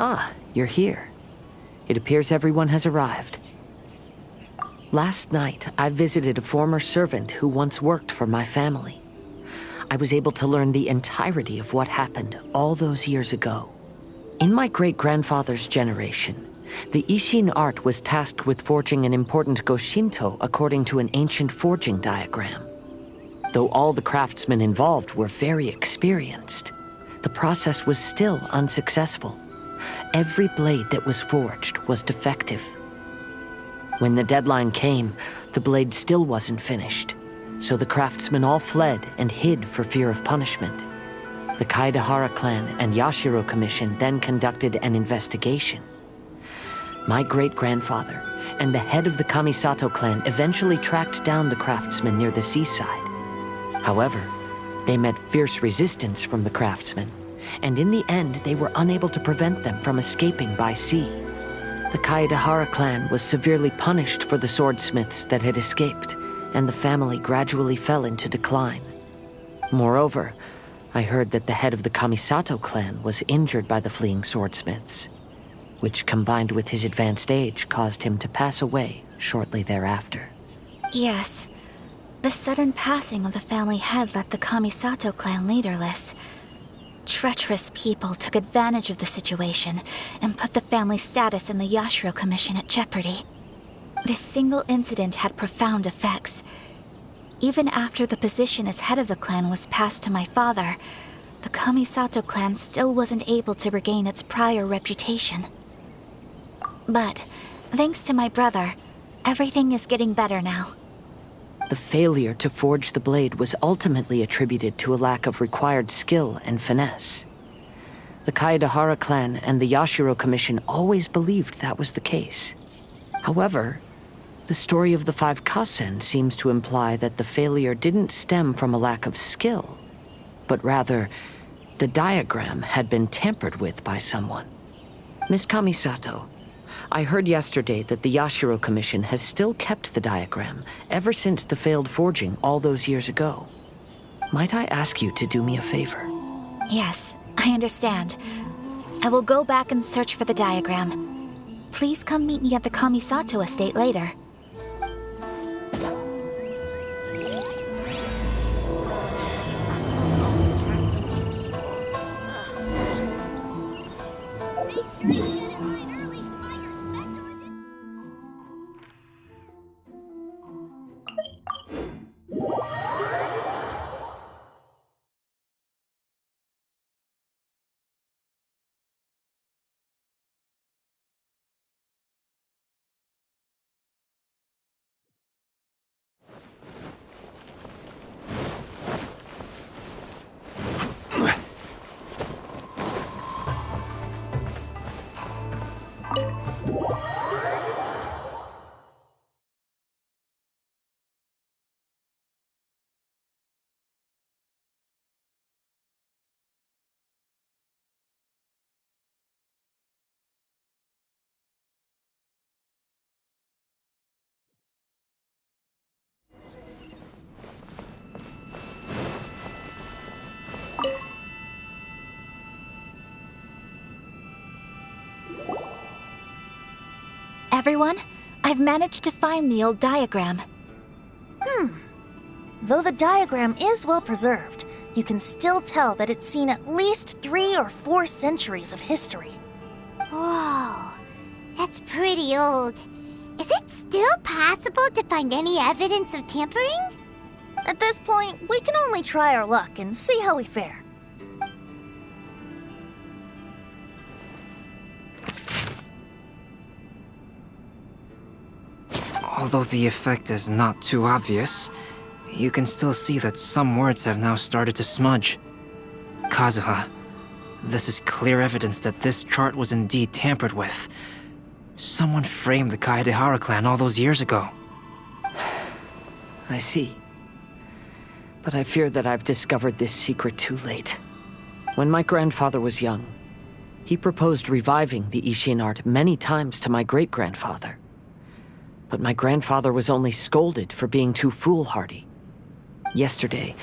Ah, you're here. It appears everyone has arrived. Last night, I visited a former servant who once worked for my family. I was able to learn the entirety of what happened all those years ago. In my great-grandfather's generation, the Ishin art was tasked with forging an important Goshinto according to an ancient forging diagram. Though all the craftsmen involved were very experienced, the process was still unsuccessful. Every blade that was forged was defective. When the deadline came, the blade still wasn't finished, so the craftsmen all fled and hid for fear of punishment. The Kaedahara clan and Yashiro Commission then conducted an investigation. My great-grandfather and the head of the Kamisato clan eventually tracked down the craftsmen near the seaside. However, they met fierce resistance from the craftsmen, and in the end they were unable to prevent them from escaping by sea. The Kaedahara clan was severely punished for the swordsmiths that had escaped, and the family gradually fell into decline. Moreover, I heard that the head of the Kamisato clan was injured by the fleeing swordsmiths, which combined with his advanced age caused him to pass away shortly thereafter. Yes. The sudden passing of the family head left the Kamisato clan leaderless. Treacherous people took advantage of the situation and put the family's status in the Yashiro Commission at jeopardy. This single incident had profound effects. Even after the position as head of the clan was passed to my father, the Kamisato clan still wasn't able to regain its prior reputation. But, thanks to my brother, everything is getting better now. The failure to forge the blade was ultimately attributed to a lack of required skill and finesse. The Kaedahara clan and the Yashiro Commission always believed that was the case. However, the story of the 5 Kasen seems to imply that the failure didn't stem from a lack of skill, but rather, the diagram had been tampered with by someone. Miss Kamisato, I heard yesterday that the Yashiro Commission has still kept the diagram ever since the failed forging all those years ago. Might I ask you to do me a favor? Yes, I understand. I will go back and search for the diagram. Please come meet me at the Kamisato estate later. Everyone, I've managed to find the old diagram. Though the diagram is well preserved, you can still tell that it's seen at least 3 or 4 centuries of history. Whoa, that's pretty old. Is it still possible to find any evidence of tampering? At this point, we can only try our luck and see how we fare. Although the effect is not too obvious, you can still see that some words have now started to smudge. Kazuha, this is clear evidence that this chart was indeed tampered with. Someone framed the Kaedehara clan all those years ago. I see. But I fear that I've discovered this secret too late. When my grandfather was young, he proposed reviving the Ishin art many times to my great-grandfather. But my grandfather was only scolded for being too foolhardy. Yesterday,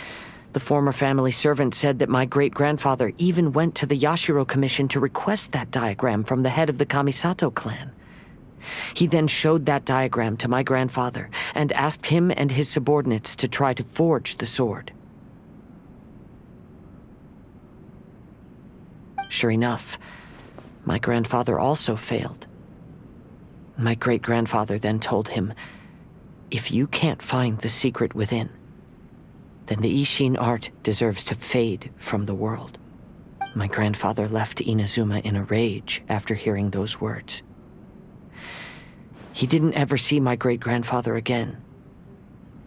the former family servant said that my great-grandfather even went to the Yashiro Commission to request that diagram from the head of the Kamisato clan. He then showed that diagram to my grandfather and asked him and his subordinates to try to forge the sword. Sure enough, my grandfather also failed. My great-grandfather then told him, "If you can't find the secret within, then the Ishin art deserves to fade from the world." My grandfather left Inazuma in a rage after hearing those words. He didn't ever see my great-grandfather again,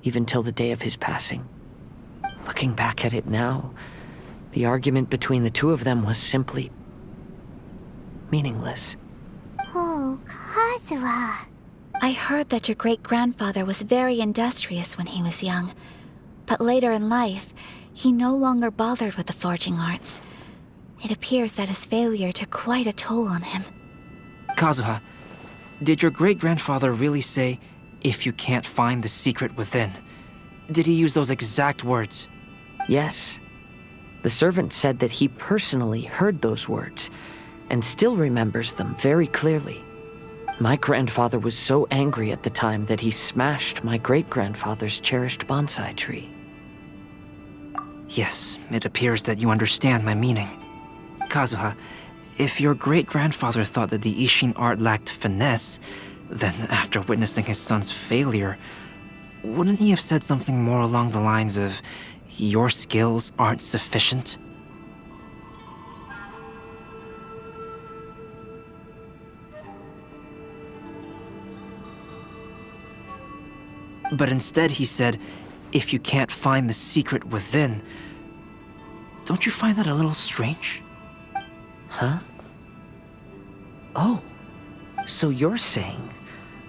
even till the day of his passing. Looking back at it now, the argument between the two of them was simply meaningless. Oh, Kazuha. I heard that your great-grandfather was very industrious when he was young, but later in life, he no longer bothered with the forging arts. It appears that his failure took quite a toll on him. Kazuha, did your great-grandfather really say, "If you can't find the secret within"? Did he use those exact words? Yes. The servant said that he personally heard those words, and still remembers them very clearly. My grandfather was so angry at the time that he smashed my great-grandfather's cherished bonsai tree. Yes, it appears that you understand my meaning. Kazuha, if your great-grandfather thought that the Ishin art lacked finesse, then after witnessing his son's failure, wouldn't he have said something more along the lines of, "Your skills aren't sufficient"? But instead he said, "If you can't find the secret within." Don't you find that a little strange? Huh? Oh, so you're saying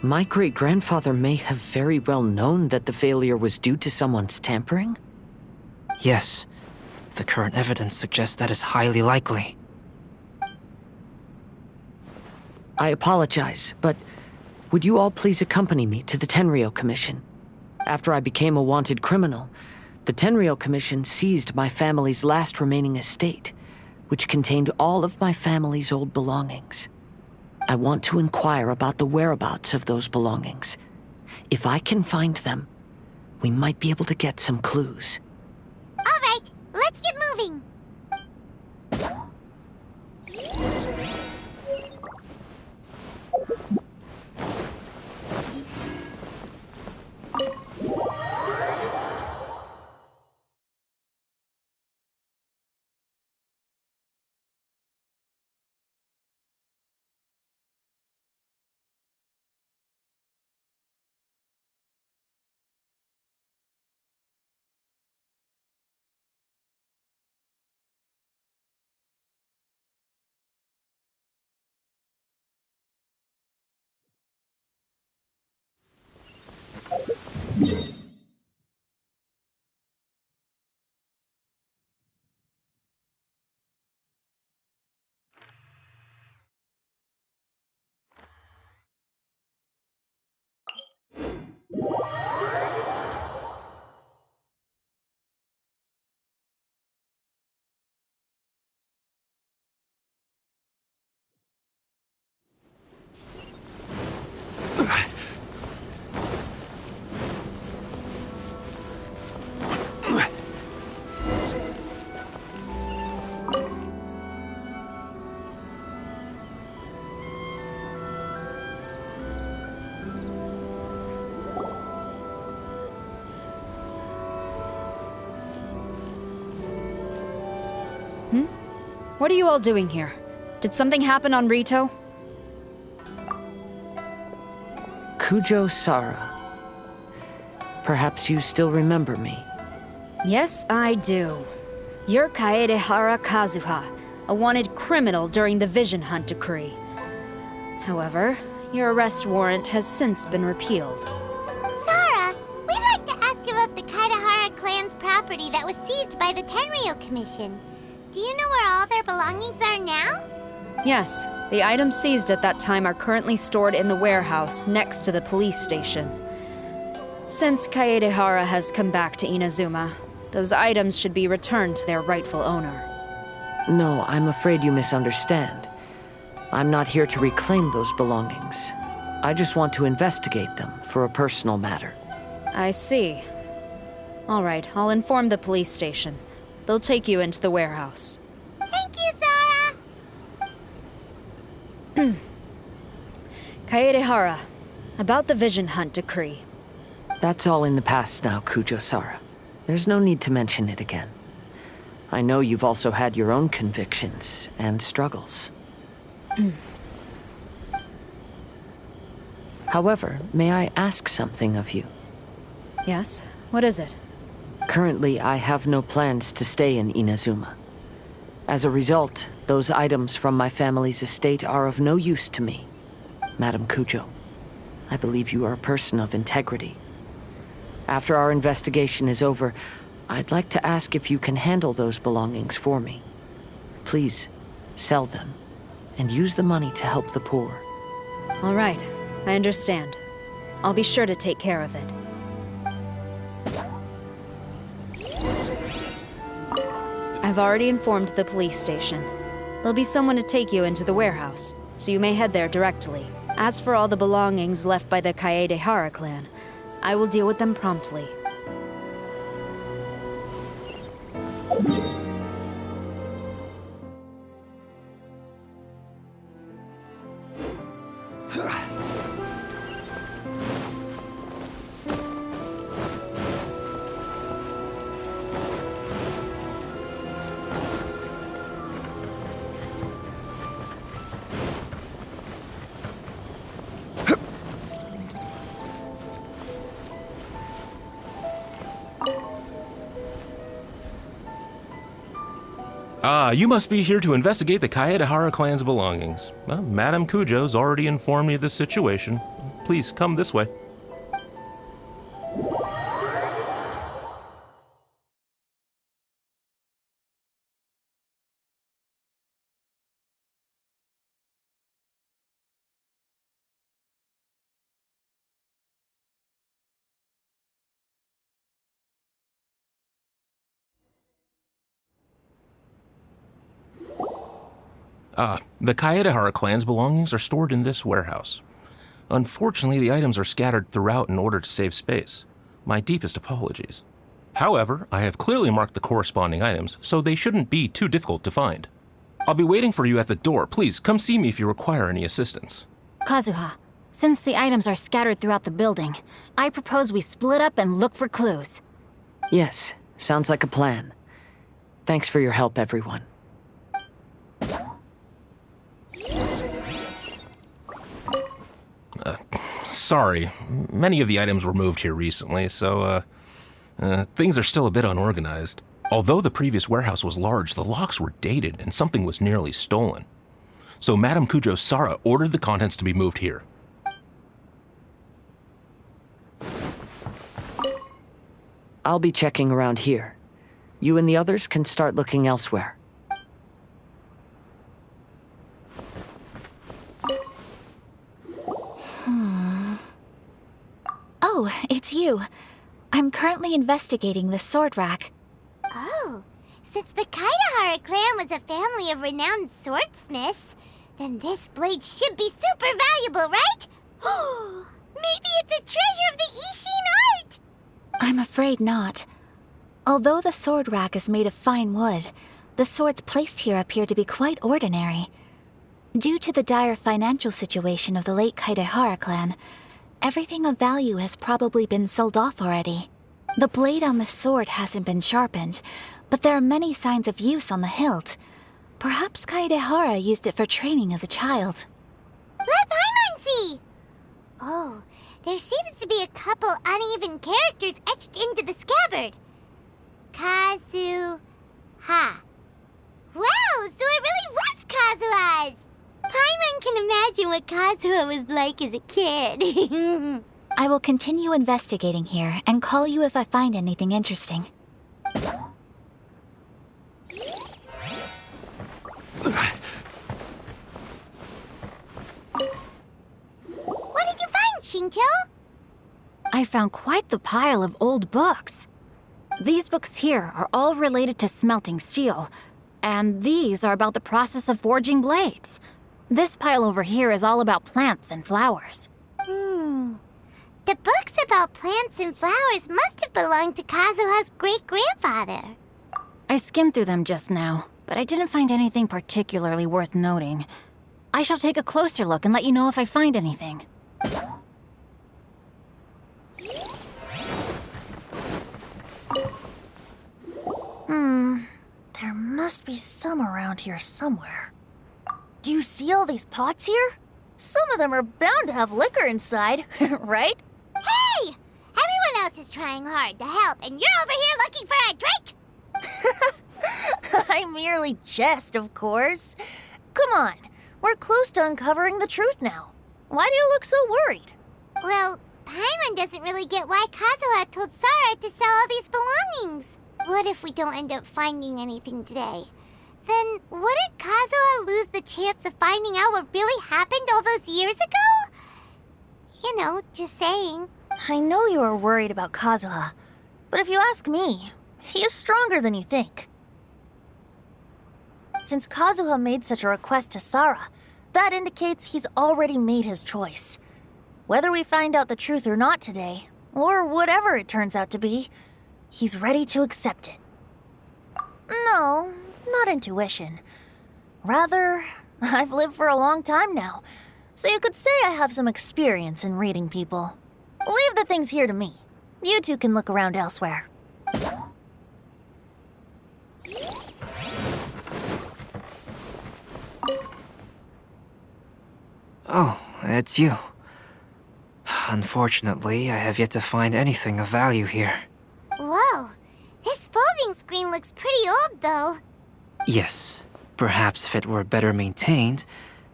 my great-grandfather may have very well known that the failure was due to someone's tampering? Yes. The current evidence suggests that is highly likely. I apologize, but would you all please accompany me to the Tenryou Commission? After I became a wanted criminal, the Tenryou Commission seized my family's last remaining estate, which contained all of my family's old belongings. I want to inquire about the whereabouts of those belongings. If I can find them, we might be able to get some clues. All right, let's get moving. What are you all doing here? Did something happen on Rito? Kujo Sara. Perhaps you still remember me. Yes, I do. You're Kaedehara Kazuha, a wanted criminal during the Vision Hunt decree. However, your arrest warrant has since been repealed. Sora, we'd like to ask about the Kaedehara clan's property that was seized by the Tenryou Commission. Do you know where all their belongings are now? Yes, the items seized at that time are currently stored in the warehouse next to the police station. Since Kaedehara has come back to Inazuma, those items should be returned to their rightful owner. No, I'm afraid you misunderstand. I'm not here to reclaim those belongings. I just want to investigate them for a personal matter. I see. All right, I'll inform the police station. They'll take you into the warehouse. Thank you, Sora! Kaedehara, about the Vision Hunt decree. That's all in the past now, Kujo-Sara. There's no need to mention it again. I know you've also had your own convictions and struggles. However, may I ask something of you? Yes? What is it? Currently, I have no plans to stay in Inazuma. As a result, those items from my family's estate are of no use to me. Madam Kujo, I believe you are a person of integrity. After our investigation is over, I'd like to ask if you can handle those belongings for me. Please, sell them, and use the money to help the poor. All right, I understand. I'll be sure to take care of it. I've already informed the police station. There'll be someone to take you into the warehouse, so you may head there directly. As for all the belongings left by the Kaedehara clan, I will deal with them promptly. You must be here to investigate the Kaedehara clan's belongings. Well, Madame Kujo's already informed me of the situation. Please come this way. The Kaedehara clan's belongings are stored in this warehouse. Unfortunately, the items are scattered throughout in order to save space. My deepest apologies. However, I have clearly marked the corresponding items, so they shouldn't be too difficult to find. I'll be waiting for you at the door. Please, come see me if you require any assistance. Kazuha, since the items are scattered throughout the building, I propose we split up and look for clues. Yes, sounds like a plan. Thanks for your help, everyone. Sorry, many of the items were moved here recently, so, things are still a bit unorganized. Although the previous warehouse was large, the locks were dated and something was nearly stolen. So Madame Kujo-Sara ordered the contents to be moved here. I'll be checking around here. You and the others can start looking elsewhere. Oh, it's you. I'm currently investigating the sword rack. Oh, since the Kaedehara clan was a family of renowned swordsmiths, then this blade should be super valuable, right? Oh, maybe it's a treasure of the Ishin art! I'm afraid not. Although the sword rack is made of fine wood, the swords placed here appear to be quite ordinary. Due to the dire financial situation of the late Kaedehara clan, everything of value has probably been sold off already. The blade on the sword hasn't been sharpened, but there are many signs of use on the hilt. Perhaps Kaedehara used it for training as a child. Let Paimon see! Oh, there seems to be a couple uneven characters etched into the scabbard. Kazuha. Wow, so it really was Kazuha's! Paimon can imagine what Kazuha was like as a kid. I will continue investigating here and call you if I find anything interesting. What did you find, Shincho? I found quite the pile of old books. These books here are all related to smelting steel, and these are about the process of forging blades. This pile over here is all about plants and flowers. The books about plants and flowers must have belonged to Kazuha's great-grandfather. I skimmed through them just now, but I didn't find anything particularly worth noting. I shall take a closer look and let you know if I find anything. There must be some around here somewhere. Do you see all these pots here? Some of them are bound to have liquor inside, right? Hey! Everyone else is trying hard to help, and you're over here looking for a drink? I merely jest, of course. Come on, we're close to uncovering the truth now. Why do you look so worried? Well, Paimon doesn't really get why Kazuha told Sarah to sell all these belongings. What if we don't end up finding anything today? Then wouldn't Kazuha lose the chance of finding out what really happened all those years ago? You know, just saying. I know you are worried about Kazuha, but if you ask me, he is stronger than you think. Since Kazuha made such a request to Sarah, that indicates he's already made his choice. Whether we find out the truth or not today, or whatever it turns out to be, he's ready to accept it. No, not intuition. Rather, I've lived for a long time now, so you could say I have some experience in reading people. Leave the things here to me. You two can look around elsewhere. Oh, it's you. Unfortunately, I have yet to find anything of value here. Whoa, this folding screen looks pretty old, though. Yes, perhaps if it were better maintained,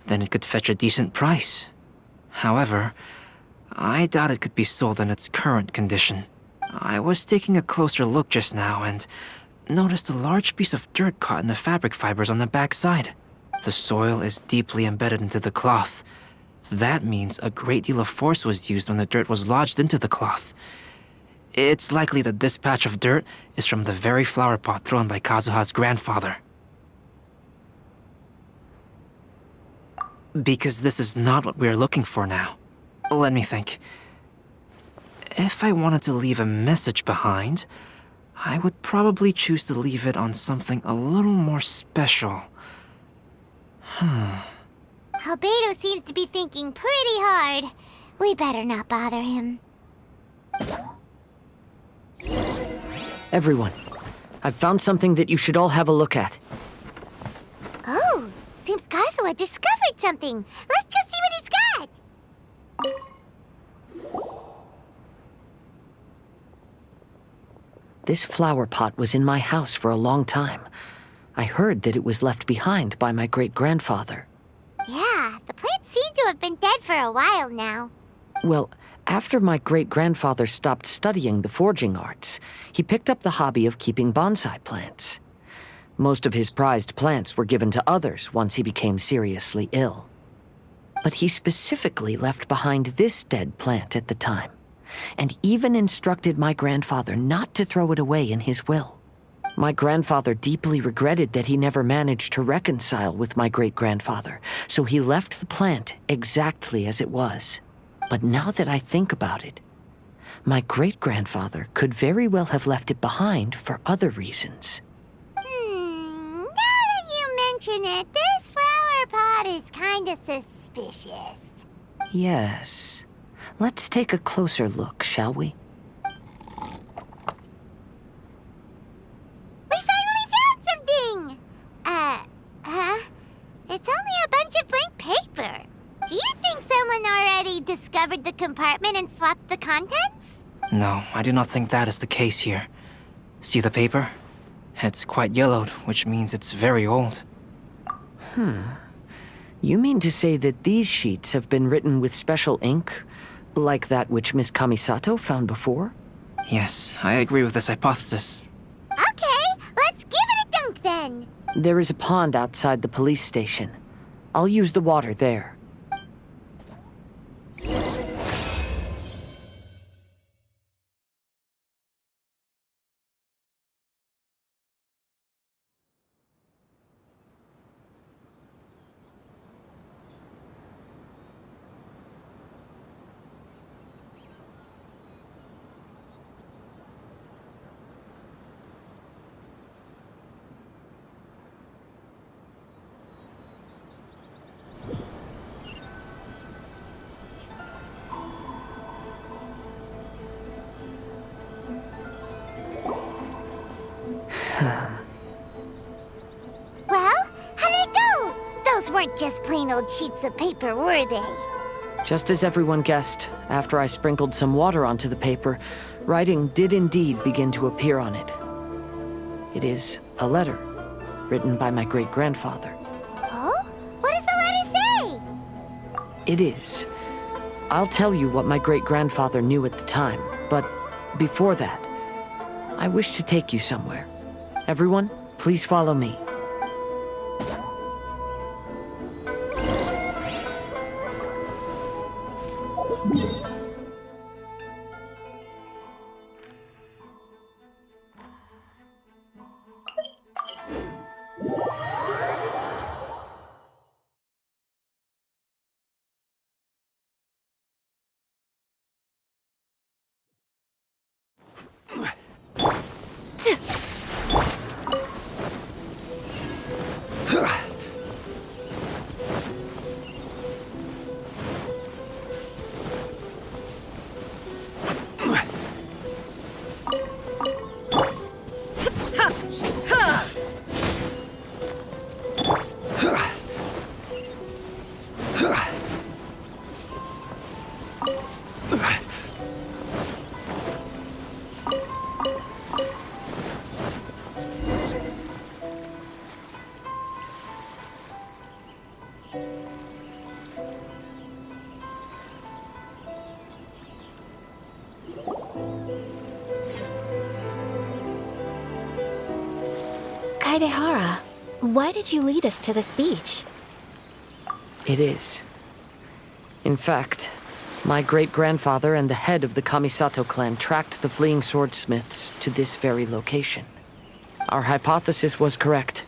then it could fetch a decent price. However, I doubt it could be sold in its current condition. I was taking a closer look just now and noticed a large piece of dirt caught in the fabric fibers on the back side. The soil is deeply embedded into the cloth. That means a great deal of force was used when the dirt was lodged into the cloth. It's likely that this patch of dirt is from the very flower pot thrown by Kazuha's grandfather. Because this is not what we are looking for now. Let me think. If I wanted to leave a message behind, I would probably choose to leave it on something a little more special. Albedo seems to be thinking pretty hard. We better not bother him. Everyone, I've found something that you should all have a look at. Oh, seems Kazuha discovered something. Let's go see what he's got. This flower pot was in my house for a long time. I heard that it was left behind by my great-grandfather. Yeah, the plant seemed to have been dead for a while now. Well, after my great-grandfather stopped studying the forging arts, he picked up the hobby of keeping bonsai plants. Most of his prized plants were given to others once he became seriously ill. But he specifically left behind this dead plant at the time, and even instructed my grandfather not to throw it away in his will. My grandfather deeply regretted that he never managed to reconcile with my great-grandfather, so he left the plant exactly as it was. But now that I think about it, my great-grandfather could very well have left it behind for other reasons. Now that you mention it, this flower pot is kinda suspicious. Yes. Let's take a closer look, shall we? We finally found something! It's only a bunch of blank paper. Do you think someone already discovered the compartment and swapped the contents? No, I do not think that is the case here. See the paper? It's quite yellowed, which means it's very old. You mean to say that these sheets have been written with special ink, like that which Miss Kamisato found before? Yes, I agree with this hypothesis. Okay, let's give it a dunk then. There is a pond outside the police station. I'll use the water there. Well, how did it go? Those weren't just plain old sheets of paper, were they? Just as everyone guessed, after I sprinkled some water onto the paper, writing did indeed begin to appear on it. It is a letter, written by my great-grandfather. Oh? What does the letter say? It is. I'll tell you what my great-grandfather knew at the time, but before that, I wish to take you somewhere. Everyone, please follow me. Kaedehara, why did you lead us to this beach? It is. In fact, my great-grandfather and the head of the Kamisato clan tracked the fleeing swordsmiths to this very location. Our hypothesis was correct.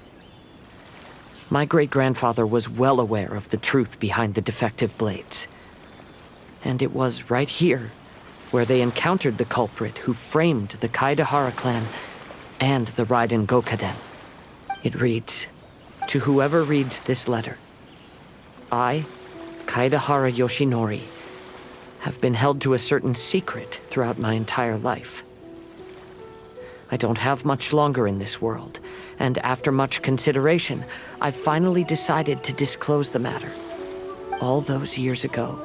My great-grandfather was well aware of the truth behind the defective blades. And it was right here where they encountered the culprit who framed the Kaedehara clan and the Raiden Gokaden. It reads, "To whoever reads this letter, I, Kaedehara Yoshinori, have been held to a certain secret throughout my entire life. I don't have much longer in this world, and after much consideration, I finally decided to disclose the matter. All those years ago,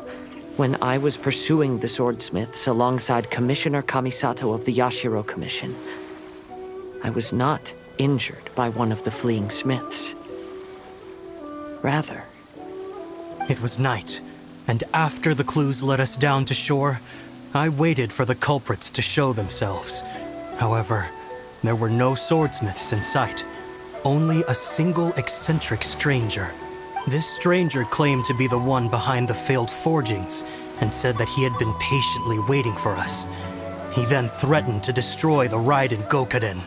when I was pursuing the swordsmiths alongside Commissioner Kamisato of the Yashiro Commission, I was not injured by one of the fleeing smiths. Rather, It was night, and after the clues led us down to shore, I waited for the culprits to show themselves. However, there were no swordsmiths in sight, only a single eccentric stranger. This stranger claimed to be the one behind the failed forgings and said that he had been patiently waiting for us. He then threatened to destroy the Raiden Gokaden.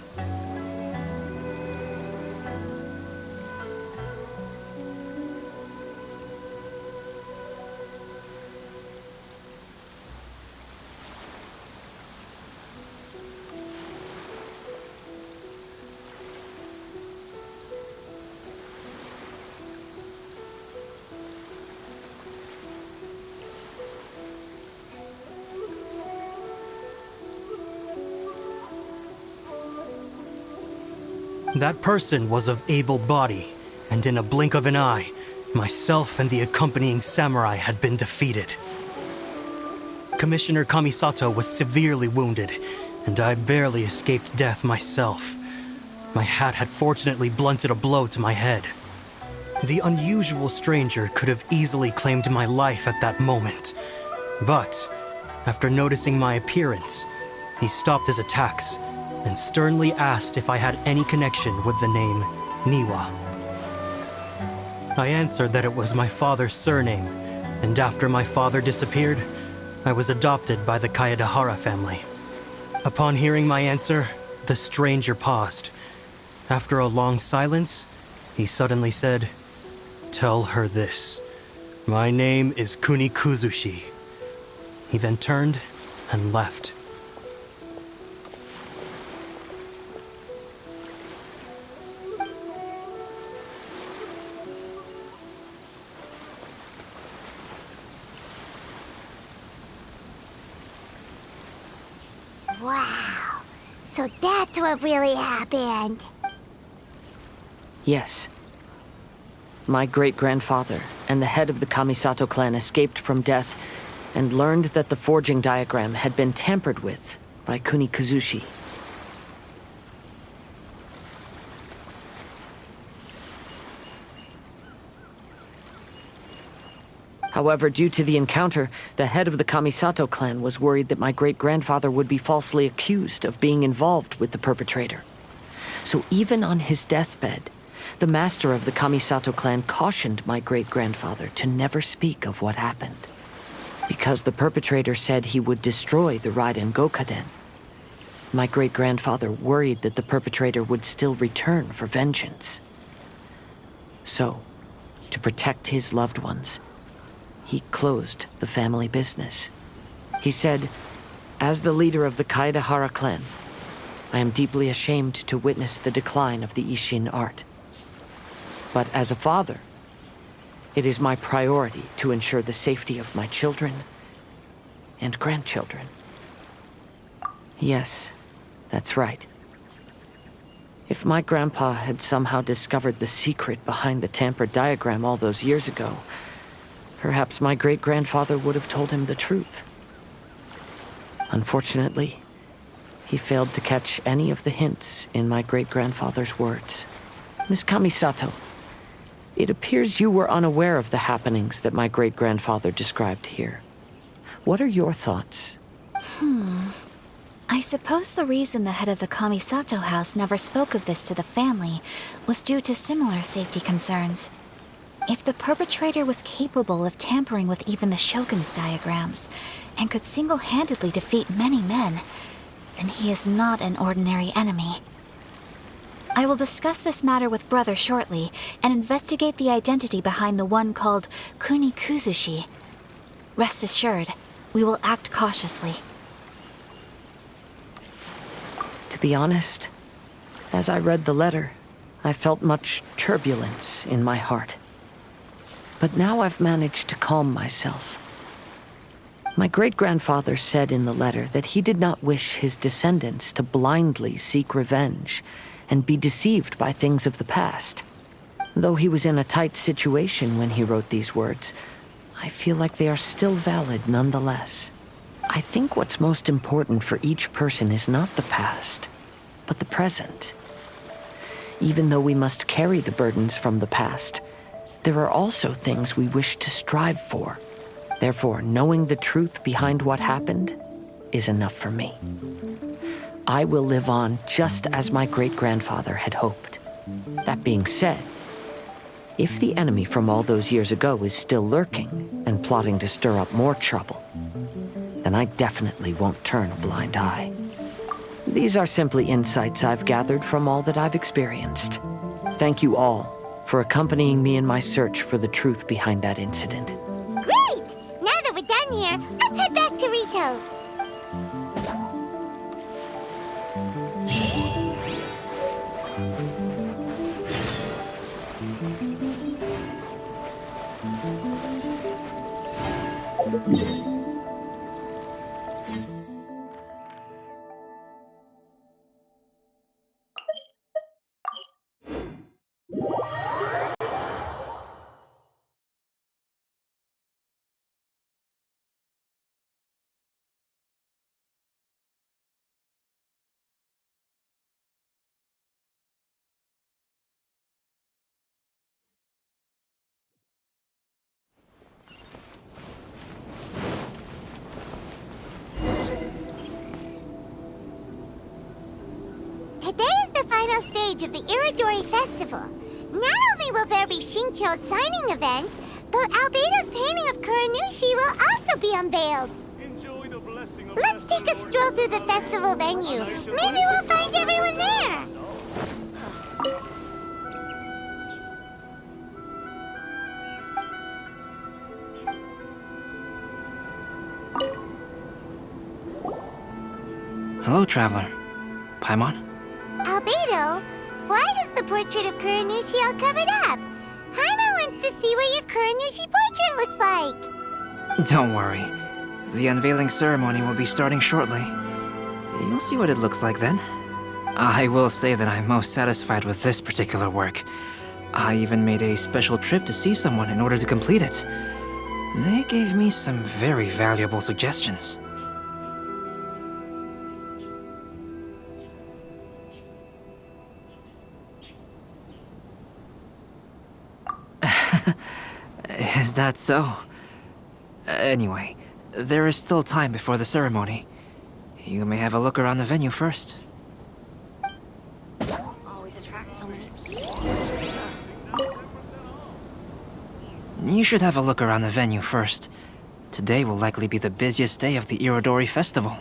That person was of able body, and in a blink of an eye, myself and the accompanying samurai had been defeated. Commissioner Kamisato was severely wounded, and I barely escaped death myself. My hat had fortunately blunted a blow to my head. The unusual stranger could have easily claimed my life at that moment. But, after noticing my appearance, he stopped his attacks and sternly asked if I had any connection with the name Niwa. I answered that it was my father's surname, and after my father disappeared, I was adopted by the Kaedahara family. Upon hearing my answer, the stranger paused. After a long silence, he suddenly said, "Tell her this. My name is Kunikuzushi." He then turned and left. Wow. So that's what really happened. Yes. My great-grandfather and the head of the Kamisato clan escaped from death and learned that the forging diagram had been tampered with by Kunikuzushi. However, due to the encounter, the head of the Kamisato clan was worried that my great-grandfather would be falsely accused of being involved with the perpetrator. So even on his deathbed, the master of the Kamisato clan cautioned my great-grandfather to never speak of what happened. Because the perpetrator said he would destroy the Raiden Gokaden, my great-grandfather worried that the perpetrator would still return for vengeance. So, to protect his loved ones, he closed the family business. He said, "As the leader of the Kaedahara clan, I am deeply ashamed to witness the decline of the Ishin art. But as a father, it is my priority to ensure the safety of my children and grandchildren." Yes, that's right. If my grandpa had somehow discovered the secret behind the tampered diagram all those years ago, perhaps my great-grandfather would have told him the truth. Unfortunately, he failed to catch any of the hints in my great-grandfather's words. Miss Kamisato, it appears you were unaware of the happenings that my great-grandfather described here. What are your thoughts? I suppose the reason the head of the Kamisato house never spoke of this to the family was due to similar safety concerns. If the perpetrator was capable of tampering with even the Shogun's diagrams, and could single-handedly defeat many men, then he is not an ordinary enemy. I will discuss this matter with Brother shortly, and investigate the identity behind the one called Kunikuzushi. Rest assured, we will act cautiously. To be honest, as I read the letter, I felt much turbulence in my heart. But now I've managed to calm myself. My great-grandfather said in the letter that he did not wish his descendants to blindly seek revenge and be deceived by things of the past. Though he was in a tight situation when he wrote these words, I feel like they are still valid nonetheless. I think what's most important for each person is not the past, but the present. Even though we must carry the burdens from the past, there are also things we wish to strive for. Therefore, knowing the truth behind what happened is enough for me. I will live on just as my great-grandfather had hoped. That being said, if the enemy from all those years ago is still lurking and plotting to stir up more trouble, then I definitely won't turn a blind eye. These are simply insights I've gathered from all that I've experienced. Thank you all for accompanying me in my search for the truth behind that incident. Great! Now that we're done here, let's head back to Rito. final stage of the Iridori Festival. Not only will there be Shincho's signing event, but Albedo's painting of Kuranushi will also be unveiled. Let's take a stroll through the festival venue. Maybe we'll find everyone there. Hello, traveler. Paimon? Albedo, why is the portrait of Kuranushi all covered up? Paimon wants to see what your Kuranushi portrait looks like. Don't worry. The unveiling ceremony will be starting shortly. You'll see what it looks like then. I will say that I'm most satisfied with this particular work. I even made a special trip to see someone in order to complete it. They gave me some very valuable suggestions. Is that so? Anyway, there is still time before the ceremony. You may have a look around the venue first. Always attract so many people. You should have a look around the venue first. Today will likely be the busiest day of the Irodori Festival.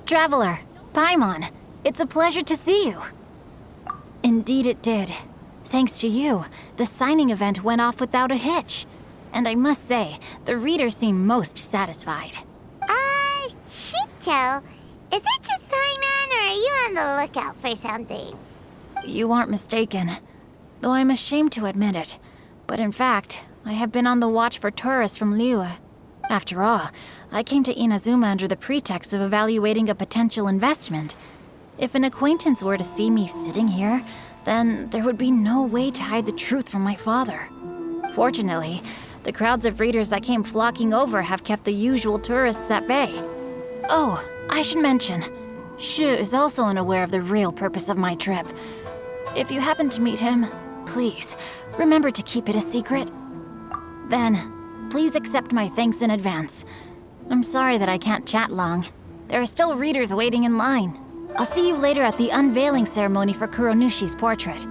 Traveler, Paimon, it's a pleasure to see you. Indeed it did. Thanks to you, the signing event went off without a hitch. And I must say, the readers seem most satisfied. Shincho, is it just Paimon, or are you on the lookout for something? You aren't mistaken. Though I'm ashamed to admit it. But in fact, I have been on the watch for tourists from Liyue. After all, I came to Inazuma under the pretext of evaluating a potential investment. If an acquaintance were to see me sitting here, then there would be no way to hide the truth from my father. Fortunately, the crowds of readers that came flocking over have kept the usual tourists at bay. Oh, I should mention, Shu is also unaware of the real purpose of my trip. If you happen to meet him, please, remember to keep it a secret. Then, please accept my thanks in advance. I'm sorry that I can't chat long. There are still readers waiting in line. I'll see you later at the unveiling ceremony for Kuronushi's portrait.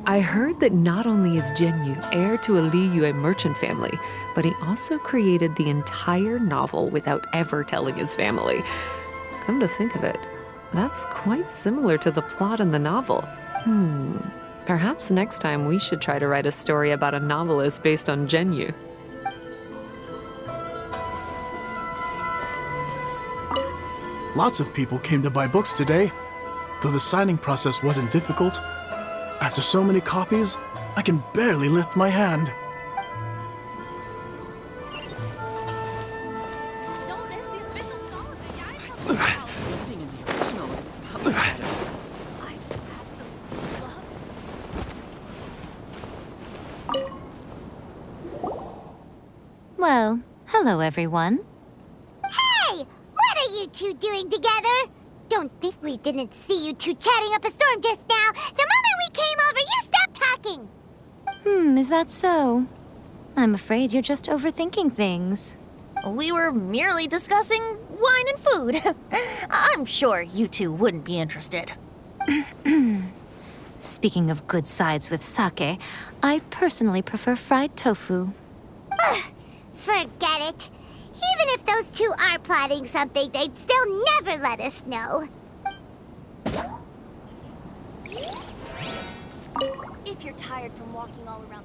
I heard that not only is Genyu heir to a Liyue merchant family, but he also created the entire novel without ever telling his family. Come to think of it, that's quite similar to the plot in the novel. Perhaps next time we should try to write a story about a novelist based on Genyu. Lots of people came to buy books today. Though the signing process wasn't difficult, after so many copies, I can barely lift my hand. Don't miss the official stall of the Yai Well, hello everyone. Hey! What are you two doing together? Don't think we didn't see you two chatting up a storm just now. The moment we came over, you stopped talking. Is that so? I'm afraid you're just overthinking things. We were merely discussing wine and food. I'm sure you two wouldn't be interested. Speaking of good sides with sake, I personally prefer fried tofu. Forget it. Even if those two are plotting something, they'd still never let us know. If you're tired from walking all around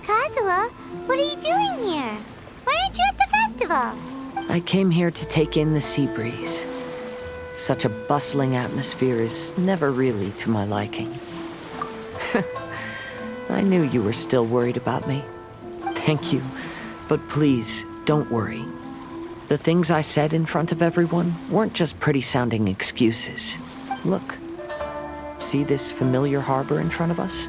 Kazuha, what are you brought you at the festival? I came here to take in the sea breeze. Such a bustling atmosphere is never really to my liking. I knew you were still worried about me. Thank you, but please, don't worry. The things I said in front of everyone weren't just pretty-sounding excuses. Look, see this familiar harbor in front of us?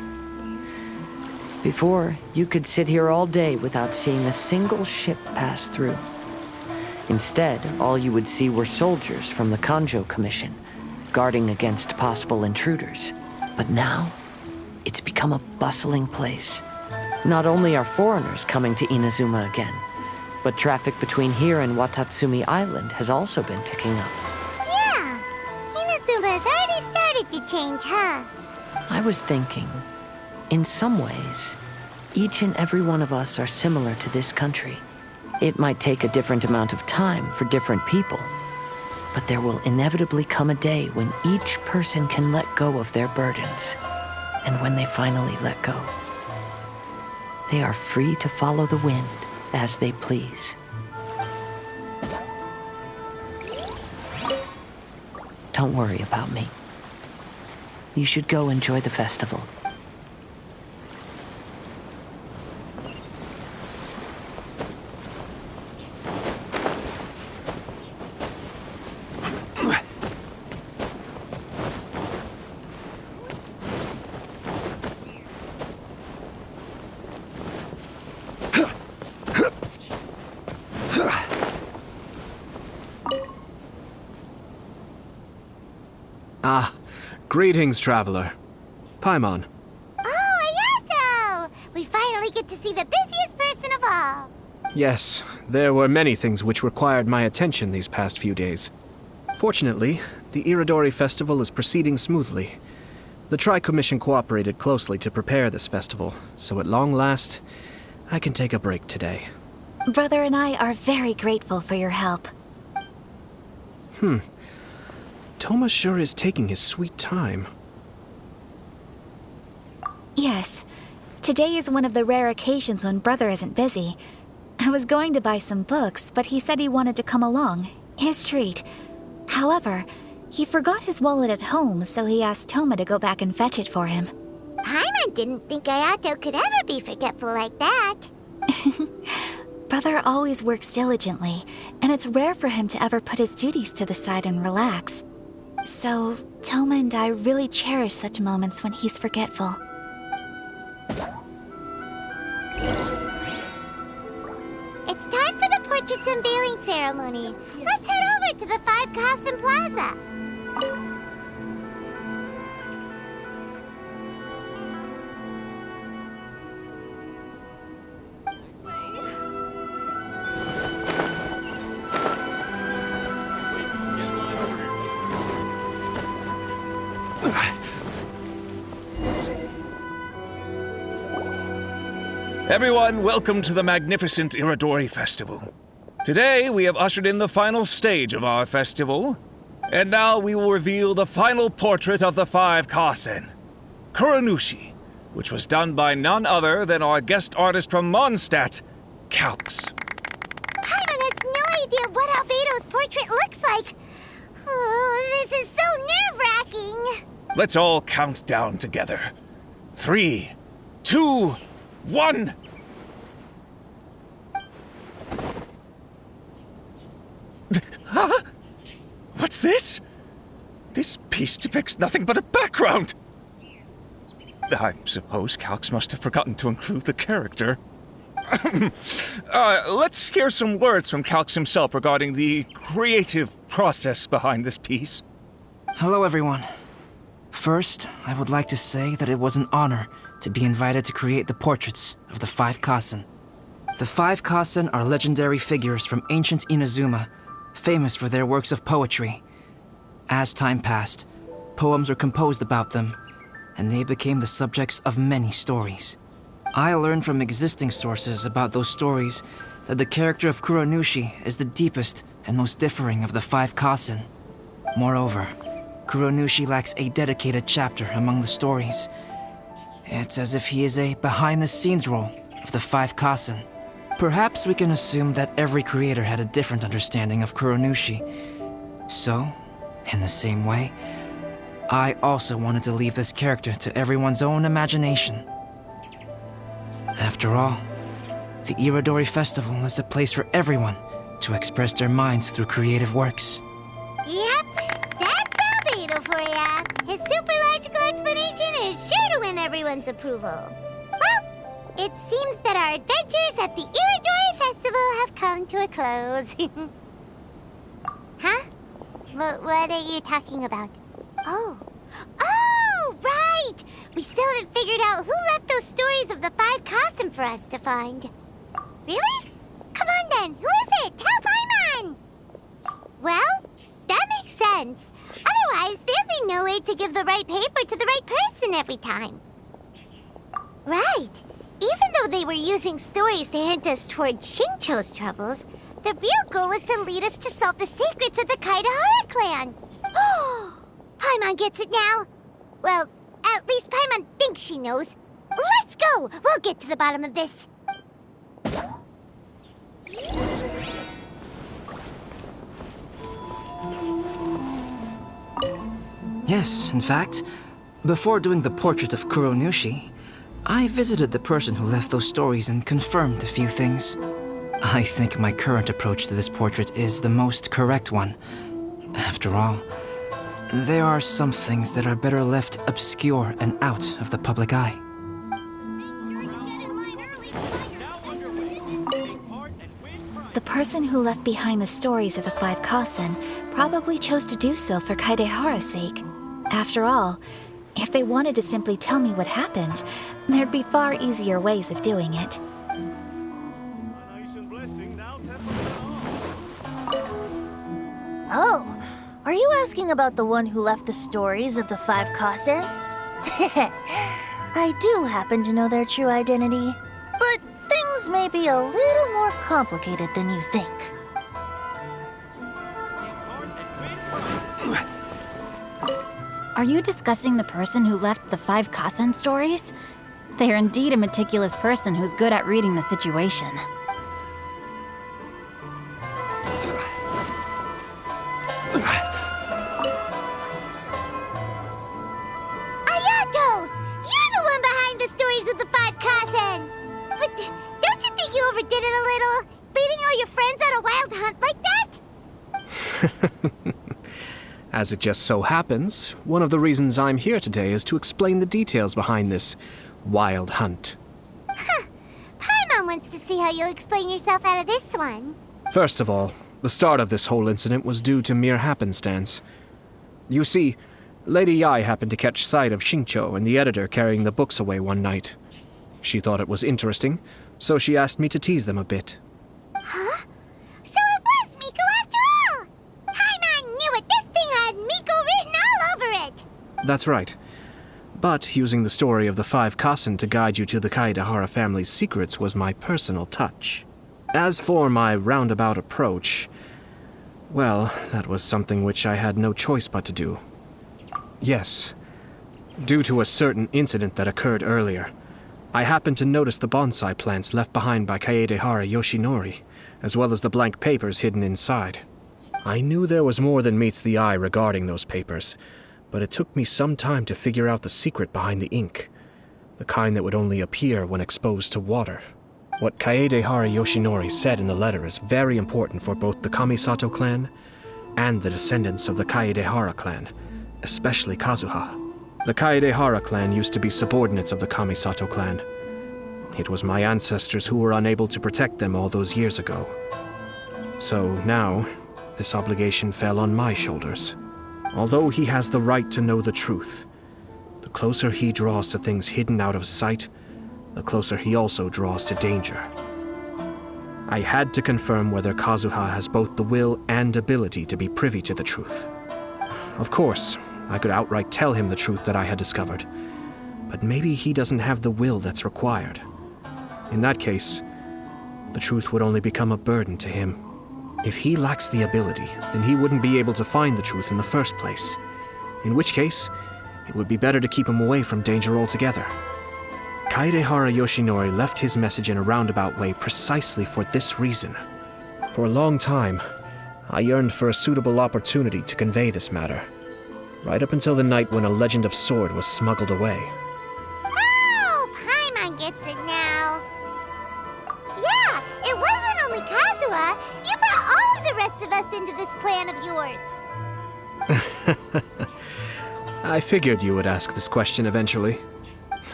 Before, you could sit here all day without seeing a single ship pass through. Instead, all you would see were soldiers from the Kanjo Commission, guarding against possible intruders. But now, it's become a bustling place. Not only are foreigners coming to Inazuma again, but traffic between here and Watatsumi Island has also been picking up. Yeah, Inazuma has already started to change, huh? I was thinking, in some ways, each and every one of us are similar to this country. It might take a different amount of time for different people, but there will inevitably come a day when each person can let go of their burdens. And when they finally let go, they are free to follow the wind as they please. Don't worry about me. You should go enjoy the festival. Ah, greetings, traveler. Paimon. Oh, Ayato! We finally get to see the busiest person of all. Yes, there were many things which required my attention these past few days. Fortunately, the Iridori Festival is proceeding smoothly. The Tri-Commission cooperated closely to prepare this festival, so at long last, I can take a break today. Brother and I are very grateful for your help. Toma sure is taking his sweet time. Yes. Today is one of the rare occasions when Brother isn't busy. I was going to buy some books, but he said he wanted to come along. His treat. However, he forgot his wallet at home, so he asked Toma to go back and fetch it for him. Paimon didn't think Ayato could ever be forgetful like that. Brother always works diligently, and it's rare for him to ever put his duties to the side and relax. So, Toma and I really cherish such moments when he's forgetful. It's time for the portraits unveiling ceremony. Let's head over to the Five Kasen Plaza. Everyone, welcome to the magnificent Iridori Festival. Today, we have ushered in the final stage of our festival, and now we will reveal the final portrait of the Five Kasen, Kuronushi, which was done by none other than our guest artist from Mondstadt, Calx. Paimon has no idea what Albedo's portrait looks like. Oh, this is so nerve-wracking. Let's all count down together. 3, 2, 1! Huh? What's this? This piece depicts nothing but a background. I suppose Calx must have forgotten to include the character. Let's hear some words from Calx himself regarding the creative process behind this piece. Hello, everyone. First, I would like to say that it was an honor to be invited to create the portraits of the Five Kasen. The Five Kasen are legendary figures from ancient Inazuma, famous for their works of poetry. As time passed, poems were composed about them, and they became the subjects of many stories. I learned from existing sources about those stories that the character of Kuronushi is the deepest and most differing of the Five Kasen. Moreover, Kuronushi lacks a dedicated chapter among the stories. It's as if he is a behind-the-scenes role of the Five Kasen. Perhaps we can assume that every creator had a different understanding of Kuronushi. So, in the same way, I also wanted to leave this character to everyone's own imagination. After all, the Irodori Festival is a place for everyone to express their minds through creative works. Yep, that's Albedo for ya. His super logical explanation is sure to win everyone's approval. Well, it seems that our adventures at the Irodori Festival have come to a close. Huh? What are you talking about? Oh, right! We still haven't figured out who left those stories of the 5 Kasim for us to find. Really? Come on then, who is it? Tell Paimon! Well, that makes sense. Otherwise, there'd be no way to give the right paper to the right person every time. Right. Even though they were using stories to hint us toward Shincho's troubles, the real goal was to lead us to solve the secrets of the Kaidahara clan. Oh, Paimon gets it now. Well, at least Paimon thinks she knows. Let's go! We'll get to the bottom of this. Yes, in fact, before doing the portrait of Kuronushi, I visited the person who left those stories and confirmed a few things. I think my current approach to this portrait is the most correct one. After all, there are some things that are better left obscure and out of the public eye. The person who left behind the stories of the 5 Kasen probably chose to do so for Kaidehara's sake. After all, if they wanted to simply tell me what happened, there'd be far easier ways of doing it. Oh, are you asking about the one who left the stories of the 5 Kasen? I do happen to know their true identity, but things may be a little more complicated than you think. Are you discussing the person who left the 5 Kasen stories? They are indeed a meticulous person who's good at reading the situation. Ayato! You're the one behind the stories of the 5 Kasen! But don't you think you overdid it a little? Leading all your friends on a wild hunt like that? As it just so happens, one of the reasons I'm here today is to explain the details behind this wild hunt. Huh. Paimon wants to see how you'll explain yourself out of this one. First of all, the start of this whole incident was due to mere happenstance. You see, Lady Yai happened to catch sight of Shincho and the editor carrying the books away one night. She thought it was interesting, so she asked me to tease them a bit. Huh? So it was Miko after all! Paimon knew it! This thing had Miko written all over it! That's right. But using the story of the 5 Kasen to guide you to the Kaidahara family's secrets was my personal touch. As for my roundabout approach, well, that was something which I had no choice but to do. Yes, due to a certain incident that occurred earlier, I happened to notice the bonsai plants left behind by Kaedehara Yoshinori, as well as the blank papers hidden inside. I knew there was more than meets the eye regarding those papers, but it took me some time to figure out the secret behind the ink, the kind that would only appear when exposed to water. What Kaedehara Yoshinori said in the letter is very important for both the Kamisato clan and the descendants of the Kaedehara clan, especially Kazuha. The Kaedehara clan used to be subordinates of the Kamisato clan. It was my ancestors who were unable to protect them all those years ago. So now, this obligation fell on my shoulders. Although he has the right to know the truth, the closer he draws to things hidden out of sight, the closer he also draws to danger. I had to confirm whether Kazuha has both the will and ability to be privy to the truth. Of course, I could outright tell him the truth that I had discovered, but maybe he doesn't have the will that's required. In that case, the truth would only become a burden to him. If he lacks the ability, then he wouldn't be able to find the truth in the first place. In which case, it would be better to keep him away from danger altogether. Kaedehara Yoshinori left his message in a roundabout way precisely for this reason. For a long time, I yearned for a suitable opportunity to convey this matter, right up until the night when a legend of sword was smuggled away. Oh, Paimon gets it now. Yeah, it wasn't only Kazuha. You brought all of the rest of us into this plan of yours. I figured you would ask this question eventually.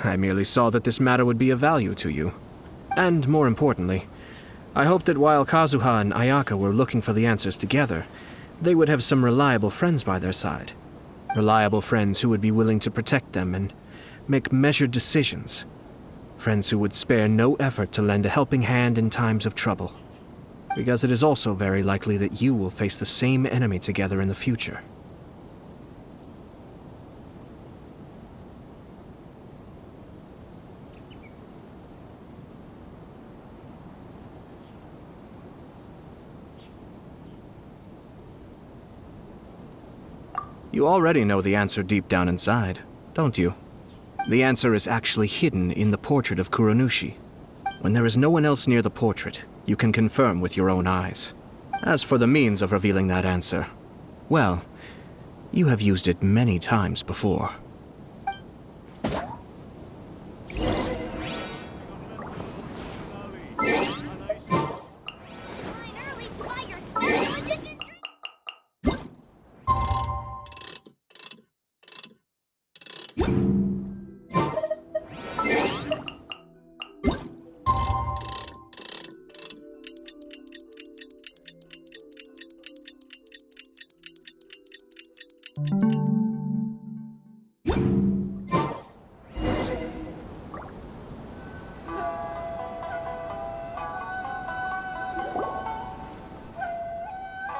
I merely saw that this matter would be of value to you. And more importantly, I hoped that while Kazuha and Ayaka were looking for the answers together, they would have some reliable friends by their side. Reliable friends who would be willing to protect them and make measured decisions. Friends who would spare no effort to lend a helping hand in times of trouble. Because it is also very likely that you will face the same enemy together in the future. You already know the answer deep down inside, don't you? The answer is actually hidden in the portrait of Kuronushi. When there is no one else near the portrait, you can confirm with your own eyes. As for the means of revealing that answer, well, you have used it many times before.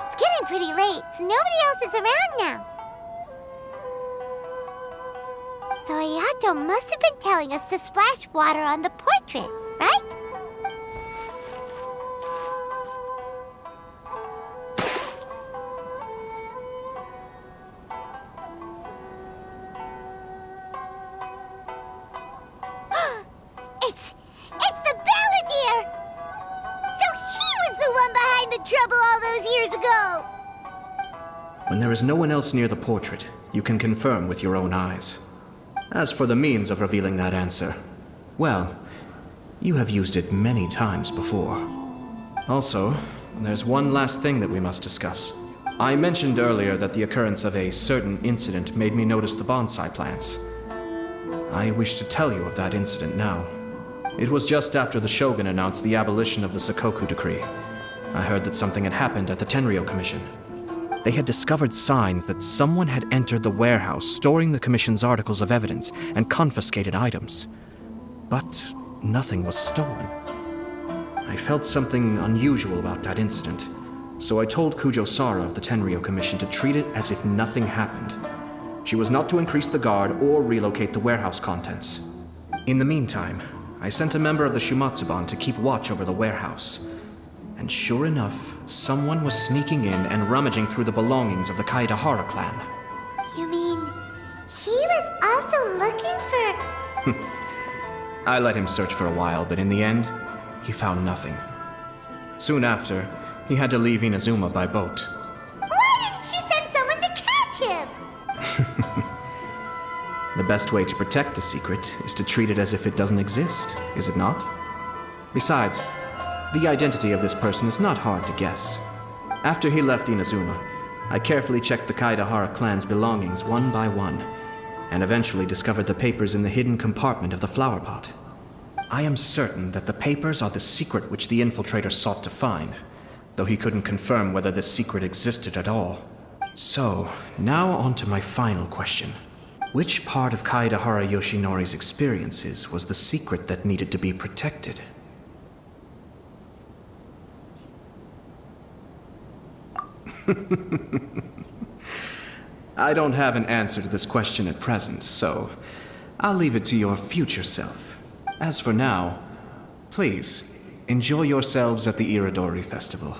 It's getting pretty late, so nobody else is around now. So Ayato must have been telling us to splash water on the portrait, right? It's the Balladeer! So he was the one behind the trouble all those years ago! When there is no one else near the portrait, you can confirm with your own eyes. As for the means of revealing that answer, well, you have used it many times before. Also, there's one last thing that we must discuss. I mentioned earlier that the occurrence of a certain incident made me notice the bonsai plants. I wish to tell you of that incident now. It was just after the Shogun announced the abolition of the Sakoku decree. I heard that something had happened at the Tenryou Commission. They had discovered signs that someone had entered the warehouse storing the Commission's articles of evidence and confiscated items. But nothing was stolen. I felt something unusual about that incident, so I told Kujo Sara of the Tenryou Commission to treat it as if nothing happened. She was not to increase the guard or relocate the warehouse contents. In the meantime, I sent a member of the Shumatsuban to keep watch over the warehouse. And sure enough, someone was sneaking in and rummaging through the belongings of the Kaedehara clan. You mean, he was also looking for... I let him search for a while, but in the end, he found nothing. Soon after, he had to leave Inazuma by boat. Why didn't you send someone to catch him? The best way to protect a secret is to treat it as if it doesn't exist, is it not? Besides, the identity of this person is not hard to guess. After he left Inazuma, I carefully checked the Kaedehara clan's belongings one by one, and eventually discovered the papers in the hidden compartment of the flower pot. I am certain that the papers are the secret which the infiltrator sought to find, though he couldn't confirm whether this secret existed at all. So, now on to my final question. Which part of Kaedehara Yoshinori's experiences was the secret that needed to be protected? I don't have an answer to this question at present, so I'll leave it to your future self. As for now, please, enjoy yourselves at the Iridori Festival.